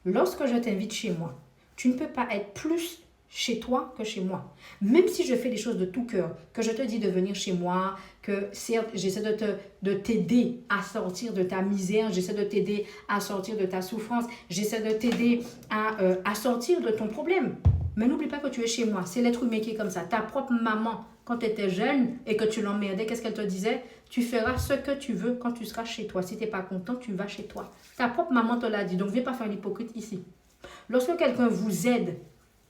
Lorsque je t'invite chez moi, tu ne peux pas être plus chez toi que chez moi. Même si je fais des choses de tout cœur, que je te dis de venir chez moi, que certes, j'essaie de t'aider à sortir de ta misère, j'essaie de t'aider à sortir de ta souffrance, j'essaie de t'aider à sortir de ton problème. Mais n'oublie pas que tu es chez moi. C'est l'être humain qui est comme ça. Ta propre maman, quand tu étais jeune et que tu l'emmerdais, qu'est-ce qu'elle te disait? Tu feras ce que tu veux quand tu seras chez toi. Si tu n'es pas content, tu vas chez toi. Ta propre maman te l'a dit. Donc, viens pas faire l'hypocrite ici. Lorsque quelqu'un vous aide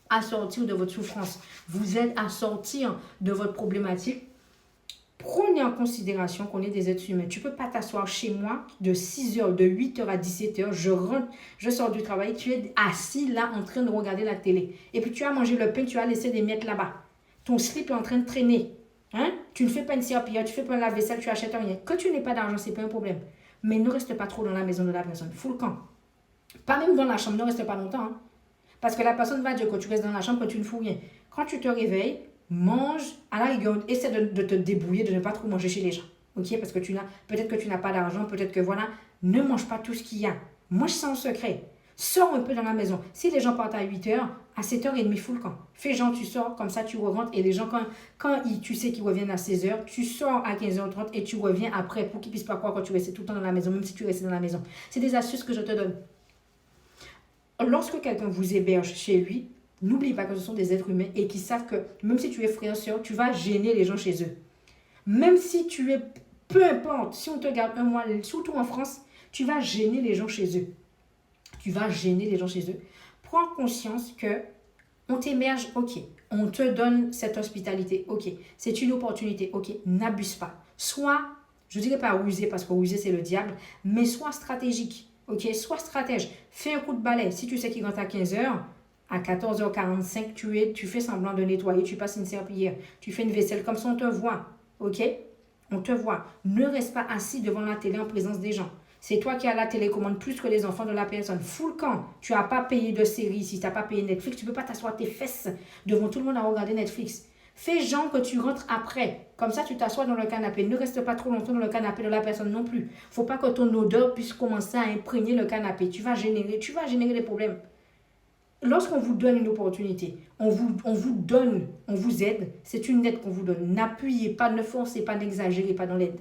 à sortir de votre souffrance, vous aide à sortir de votre problématique, prenez en considération qu'on est des êtres humains. Tu ne peux pas t'asseoir chez moi de 6h, de 8h à 17h, je rentre, je sors du travail, tu es assis là en train de regarder la télé. Et puis tu as mangé le pain, tu as laissé des miettes là-bas. Ton slip est en train de traîner. Hein? Tu ne fais pas une serpillière, tu ne fais pas la vaisselle, tu achètes rien. Que tu n'aies pas d'argent, ce n'est pas un problème. Mais ne reste pas trop dans la maison de la personne. Fous le camp. Pas même dans la chambre, ne reste pas longtemps. Hein? Parce que la personne va dire que tu restes dans la chambre, que tu ne fous rien. Quand tu te réveilles, mange, à la rigueur, essaie de te débrouiller, de ne pas trop manger chez les gens. Ok? Parce que peut-être que tu n'as pas d'argent, peut-être que voilà, ne mange pas tout ce qu'il y a. Mange ça en secret. Sors un peu dans la maison. Si les gens partent à 8h, à 7h30, fous le camp. Fais genre, tu sors, comme ça tu rentres. Et les gens, tu sais qu'ils reviennent à 16h, tu sors à 15h30 et tu reviens après pour qu'ils ne puissent pas croire que tu restes tout le temps dans la maison, même si tu restes dans la maison. C'est des astuces que je te donne. Lorsque quelqu'un vous héberge chez lui, n'oublie pas que ce sont des êtres humains et qui savent que même si tu es frère, soeur, tu vas gêner les gens chez eux. Même si tu es, peu importe, si on te garde un mois, surtout en France, tu vas gêner les gens chez eux. Tu vas gêner les gens chez eux. Prends conscience que on t'héberge, ok. On te donne cette hospitalité, ok. C'est une opportunité, ok. N'abuse pas. Sois, je ne dirais pas ruser parce que ruser c'est le diable, mais sois stratégique. Ok, sois stratège. Fais un coup de balai. Si tu sais qu'il rentre à 15h, à 14h45, tu fais semblant de nettoyer, tu passes une serpillière, tu fais une vaisselle, comme ça on te voit. Ok? On te voit. Ne reste pas assis devant la télé en présence des gens. C'est toi qui as la télécommande plus que les enfants de la personne. Fous le camp. Tu n'as pas payé de série. Si tu n'as pas payé Netflix, tu ne peux pas t'asseoir tes fesses devant tout le monde à regarder Netflix. Fais genre que tu rentres après. Comme ça, tu t'assois dans le canapé. Ne reste pas trop longtemps dans le canapé de la personne non plus. Il ne faut pas que ton odeur puisse commencer à imprégner le canapé. Tu vas générer des problèmes. Lorsqu'on vous donne une opportunité, on vous donne, on vous aide, c'est une aide qu'on vous donne. N'appuyez pas, ne forcez pas, n'exagérez pas dans l'aide.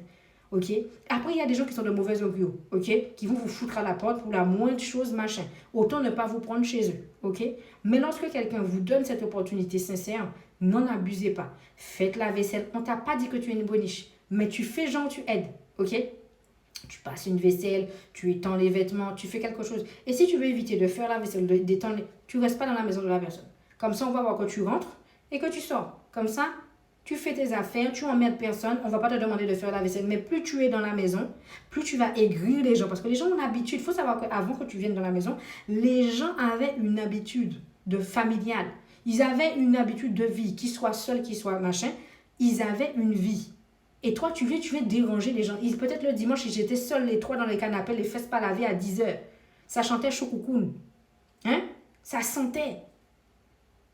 Ok? Après, il y a des gens qui sont de mauvais augure, ok? Qui vont vous foutre à la porte pour la moindre chose, machin. Autant ne pas vous prendre chez eux, ok? Mais lorsque quelqu'un vous donne cette opportunité sincère, n'en abusez pas. Faites la vaisselle. On t'a pas dit que tu es une boniche, mais tu fais genre, tu aides, ok? Tu passes une vaisselle, tu étends les vêtements, tu fais quelque chose. Et si tu veux éviter de faire la vaisselle, d'étendre, tu ne restes pas dans la maison de la personne. Comme ça, on va voir que tu rentres et que tu sors. Comme ça, tu fais tes affaires, tu emmerdes personne, on ne va pas te demander de faire la vaisselle. Mais plus tu es dans la maison, plus tu vas aigrir les gens. Parce que les gens ont l'habitude. Il faut savoir qu'avant que tu viennes dans la maison, les gens avaient une habitude de familiale. Ils avaient une habitude de vie, qu'ils soient seuls, qu'ils soient machin. Ils avaient une vie. Et toi, tu viens déranger les gens. Peut-être le dimanche, j'étais seule, les trois dans les canapés, les fesses pas lavées à 10h. Ça chantait choucoucoune. Hein? Ça sentait.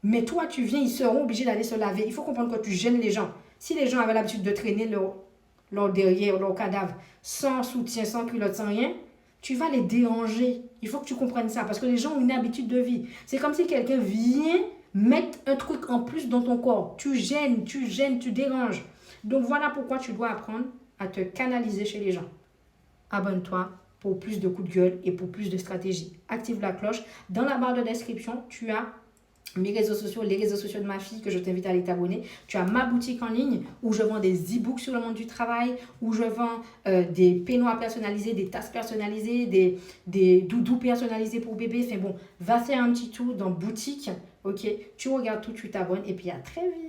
Mais toi, tu viens, ils seront obligés d'aller se laver. Il faut comprendre que tu gênes les gens. Si les gens avaient l'habitude de traîner leur derrière, leur cadavre, sans soutien, sans culotte, sans rien, tu vas les déranger. Il faut que tu comprennes ça, parce que les gens ont une habitude de vie. C'est comme si quelqu'un vient mettre un truc en plus dans ton corps. Tu gênes, tu déranges. Donc voilà pourquoi tu dois apprendre à te canaliser chez les gens. Abonne-toi pour plus de coups de gueule et pour plus de stratégie. Active la cloche. Dans la barre de description, tu as mes réseaux sociaux, les réseaux sociaux de ma fille que je t'invite à aller t'abonner. Tu as ma boutique en ligne où je vends des e-books sur le monde du travail, où je vends des peignoirs personnalisés, des tasses personnalisées, des doudous personnalisés pour bébé. Enfin bon, va faire un petit tour dans boutique. Ok, tu regardes tout, tu t'abonnes et puis à très vite.